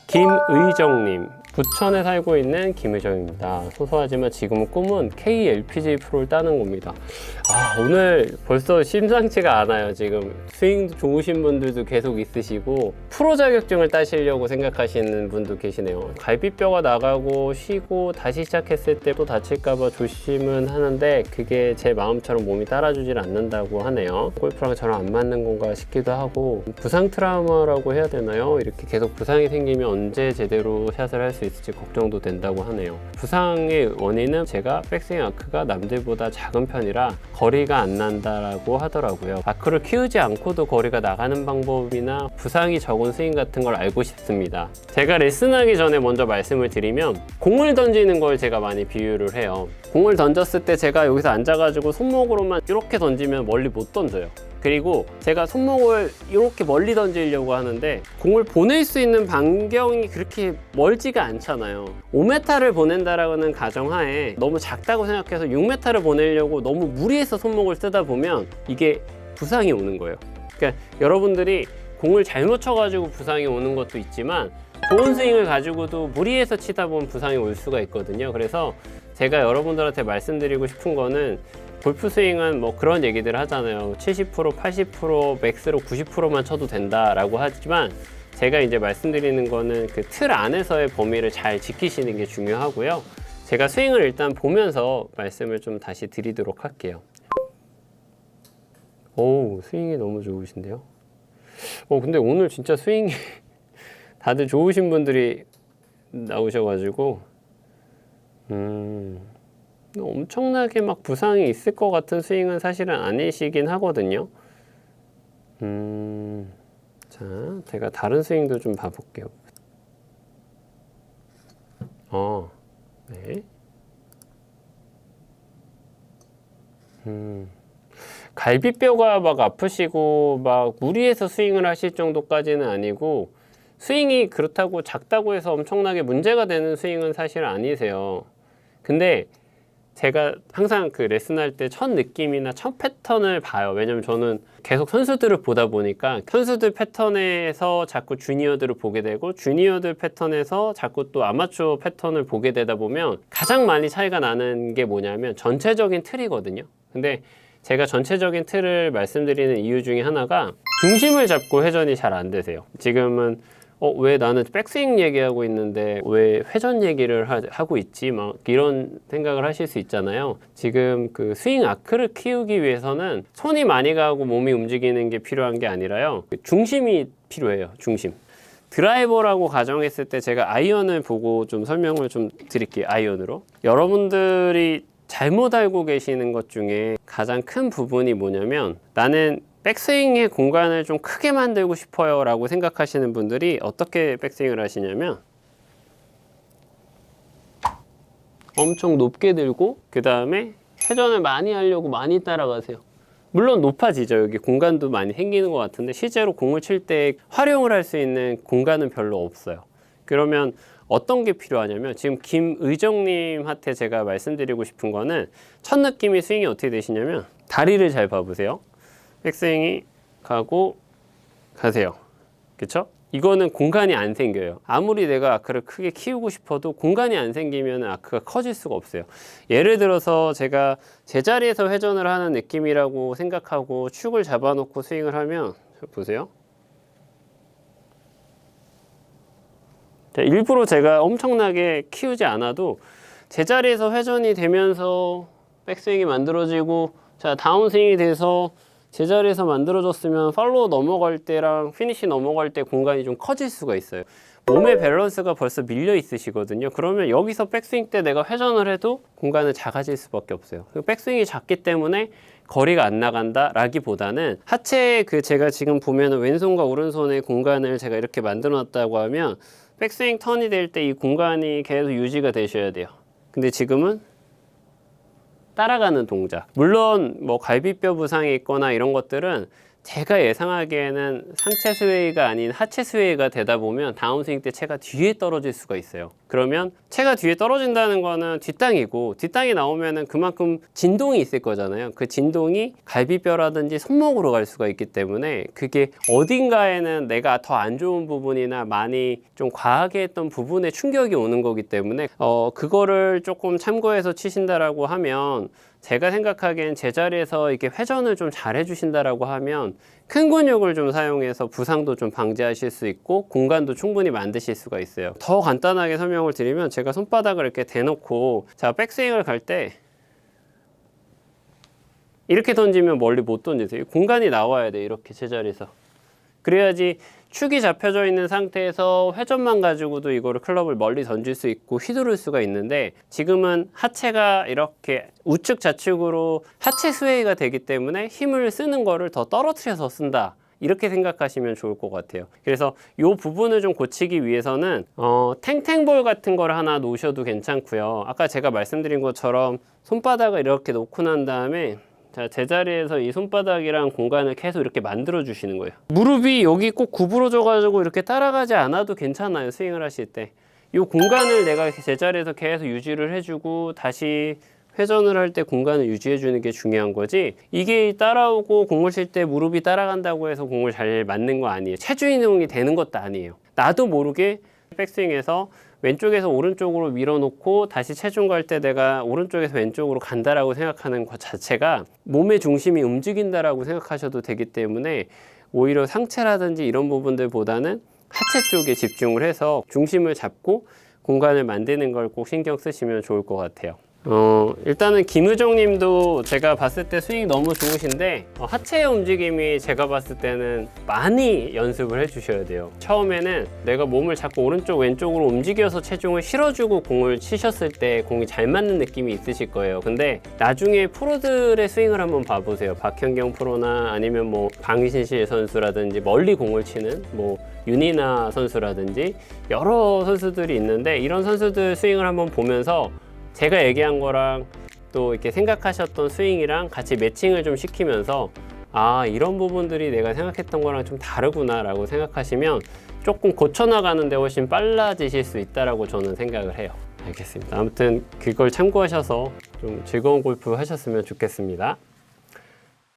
김의정님, 부천에 살고 있는 김의정입니다. 소소하지만 지금은 꿈은 KLPGA 프로를 따는 겁니다. 오늘 벌써 심상치가 않아요. 지금 스윙도 좋으신 분들도 계속 있으시고 프로 자격증을 따시려고 생각하시는 분도 계시네요. 갈비뼈가 나가고 쉬고 다시 시작했을 때 또 다칠까봐 조심은 하는데 그게 제 마음처럼 몸이 따라주질 않는다고 하네요. 골프랑 저랑 안 맞는 건가 싶기도 하고, 부상 트라우마라고 해야 되나요? 이렇게 계속 부상이 생기면 언제 제대로 샷을 할 수 있을지 걱정도 된다고 하네요. 부상의 원인은 제가 백스윙 아크가 남들보다 작은 편이라 거리가 안 난다라고 하더라고요. 아크를 키우지 않고도 거리가 나가는 방법이나 부상이 적은 스윙 같은 걸 알고 싶습니다. 제가 레슨하기 전에 먼저 말씀을 드리면, 공을 던지는 걸 제가 많이 비유를 해요. 공을 던졌을 때 제가 여기서 앉아가지고 손목으로만 이렇게 던지면 멀리 못 던져요. 그리고 제가 손목을 이렇게 멀리 던지려고 하는데 공을 보낼 수 있는 반경이 그렇게 멀지가 않잖아요. 5m를 보낸다라는 가정하에 너무 작다고 생각해서 6m를 보내려고 너무 무리해서 손목을 쓰다 보면 이게 부상이 오는 거예요. 그러니까 여러분들이 공을 잘못 쳐가지고 부상이 오는 것도 있지만 좋은 스윙을 가지고도 무리해서 치다 보면 부상이 올 수가 있거든요. 그래서 제가 여러분들한테 말씀드리고 싶은 거는, 골프 스윙은 뭐 그런 얘기들 하잖아요. 70%, 80%, 맥스로 90%만 쳐도 된다라고 하지만, 제가 이제 말씀드리는 거는 그 틀 안에서의 범위를 잘 지키시는 게 중요하고요. 제가 스윙을 일단 보면서 말씀을 좀 다시 드리도록 할게요. 오, 스윙이 너무 좋으신데요? 근데 오늘 진짜 스윙이 다들 좋으신 분들이 나오셔가지고 엄청나게 막 부상이 있을 것 같은 스윙은 사실은 아니시긴 하거든요. 자, 제가 다른 스윙도 좀 봐볼게요. 네. 갈비뼈가 막 아프시고 막 무리해서 스윙을 하실 정도까지는 아니고, 스윙이 그렇다고 작다고 해서 엄청나게 문제가 되는 스윙은 사실 아니세요. 근데 제가 항상 그 레슨할 때 첫 느낌이나 첫 패턴을 봐요. 왜냐면 저는 계속 선수들을 보다 보니까 선수들 패턴에서 자꾸 주니어들을 보게 되고, 주니어들 패턴에서 자꾸 또 아마추어 패턴을 보게 되다 보면 가장 많이 차이가 나는 게 뭐냐면 전체적인 틀이거든요. 근데 제가 전체적인 틀을 말씀드리는 이유 중에 하나가, 중심을 잡고 회전이 잘 안 되세요. 지금은 왜 나는 백스윙 얘기하고 있는데 왜 회전 얘기를 하고 있지? 막 이런 생각을 하실 수 있잖아요. 지금 그 스윙 아크를 키우기 위해서는 손이 많이 가고 몸이 움직이는 게 필요한 게 아니라요. 중심이 필요해요. 중심. 드라이버라고 가정했을 때 제가 아이언을 보고 좀 설명을 좀 드릴게요. 아이언으로. 여러분들이 잘못 알고 계시는 것 중에 가장 큰 부분이 뭐냐면, 나는 백스윙의 공간을 좀 크게 만들고 싶어요 라고 생각하시는 분들이 어떻게 백스윙을 하시냐면, 엄청 높게 들고 그 다음에 회전을 많이 하려고 많이 따라가세요. 물론 높아지죠. 여기 공간도 많이 생기는 것 같은데 실제로 공을 칠 때 활용을 할 수 있는 공간은 별로 없어요. 그러면 어떤 게 필요하냐면, 지금 김의정님한테 제가 말씀드리고 싶은 거는, 첫 느낌이 스윙이 어떻게 되시냐면, 다리를 잘 봐보세요. 백스윙이 가고 가세요. 그쵸? 이거는 공간이 안 생겨요. 아무리 내가 아크를 크게 키우고 싶어도 공간이 안 생기면 아크가 커질 수가 없어요. 예를 들어서 제가 제자리에서 회전을 하는 느낌이라고 생각하고 축을 잡아놓고 스윙을 하면, 보세요. 일부러 제가 엄청나게 키우지 않아도 제자리에서 회전이 되면서 백스윙이 만들어지고, 자, 다운스윙이 돼서 제자리에서 만들어졌으면 팔로우 넘어갈 때랑 피니시 넘어갈 때 공간이 좀 커질 수가 있어요. 몸의 밸런스가 벌써 밀려 있으시거든요. 그러면 여기서 백스윙 때 내가 회전을 해도 공간은 작아질 수밖에 없어요. 백스윙이 작기 때문에 거리가 안 나간다 라기보다는, 하체에 제가 지금 보면 왼손과 오른손의 공간을 제가 이렇게 만들어 놨다고 하면 백스윙 턴이 될 때 이 공간이 계속 유지가 되셔야 돼요. 근데 지금은 따라가는 동작. 물론 뭐 갈비뼈 부상이 있거나 이런 것들은 제가 예상하기에는 상체 스웨이가 아닌 하체 스웨이가 되다 보면 다운 스윙 때 채가 뒤에 떨어질 수가 있어요. 그러면 채가 뒤에 떨어진다는 거는 뒷땅이고, 뒷땅이 나오면은 그만큼 진동이 있을 거잖아요. 그 진동이 갈비뼈라든지 손목으로 갈 수가 있기 때문에 그게 어딘가에는 내가 더 안 좋은 부분이나 많이 좀 과하게 했던 부분에 충격이 오는 거기 때문에 그거를 조금 참고해서 치신다라고 하면, 제가 생각하기엔 제자리에서 이렇게 회전을 좀 잘 해주신다라고 하면 큰 근육을 좀 사용해서 부상도 좀 방지하실 수 있고 공간도 충분히 만드실 수가 있어요. 더 간단하게 설명을 드리면, 제가 손바닥을 이렇게 대놓고 자 백스윙을 갈 때 이렇게 던지면 멀리 못 던지세요. 공간이 나와야 돼, 이렇게 제자리에서. 그래야지 축이 잡혀져 있는 상태에서 회전만 가지고도 이거를 클럽을 멀리 던질 수 있고 휘두를 수가 있는데, 지금은 하체가 이렇게 우측 좌측으로 하체 스웨이가 되기 때문에 힘을 쓰는 거를 더 떨어뜨려서 쓴다, 이렇게 생각하시면 좋을 것 같아요. 그래서 이 부분을 좀 고치기 위해서는 탱탱볼 같은 걸 하나 놓으셔도 괜찮고요. 아까 제가 말씀드린 것처럼 손바닥을 이렇게 놓고 난 다음에 자, 제자리에서 이 손바닥이랑 공간을 계속 이렇게 만들어 주시는 거예요. 무릎이 여기 꼭 구부러져 가지고 이렇게 따라가지 않아도 괜찮아요, 스윙을 하실 때. 이 공간을 내가 제자리에서 계속 유지를 해주고 다시 회전을 할 때 공간을 유지해 주는 게 중요한 거지, 이게 따라오고 공을 칠 때 무릎이 따라간다고 해서 공을 잘 맞는 거 아니에요. 체중 이동이 되는 것도 아니에요. 나도 모르게 백스윙에서 왼쪽에서 오른쪽으로 밀어놓고 다시 체중 갈 때 내가 오른쪽에서 왼쪽으로 간다라고 생각하는 것 자체가 몸의 중심이 움직인다라고 생각하셔도 되기 때문에, 오히려 상체라든지 이런 부분들보다는 하체 쪽에 집중을 해서 중심을 잡고 공간을 만드는 걸 꼭 신경 쓰시면 좋을 것 같아요. 일단은 김우정 님도 제가 봤을 때 스윙 너무 좋으신데, 하체의 움직임이 제가 봤을 때는 많이 연습을 해 주셔야 돼요. 처음에는 내가 몸을 자꾸 오른쪽 왼쪽으로 움직여서 체중을 실어주고 공을 치셨을 때 공이 잘 맞는 느낌이 있으실 거예요. 근데 나중에 프로들의 스윙을 한번 봐보세요. 박현경 프로나 아니면 뭐 강신실 선수라든지 멀리 공을 치는 뭐 윤이나 선수라든지 여러 선수들이 있는데, 이런 선수들 스윙을 한번 보면서 제가 얘기한 거랑 또 이렇게 생각하셨던 스윙이랑 같이 매칭을 좀 시키면서, 아, 이런 부분들이 내가 생각했던 거랑 좀 다르구나 라고 생각하시면 조금 고쳐나가는데 훨씬 빨라지실 수 있다라고 저는 생각을 해요. 알겠습니다. 아무튼 그걸 참고하셔서 좀 즐거운 골프 하셨으면 좋겠습니다.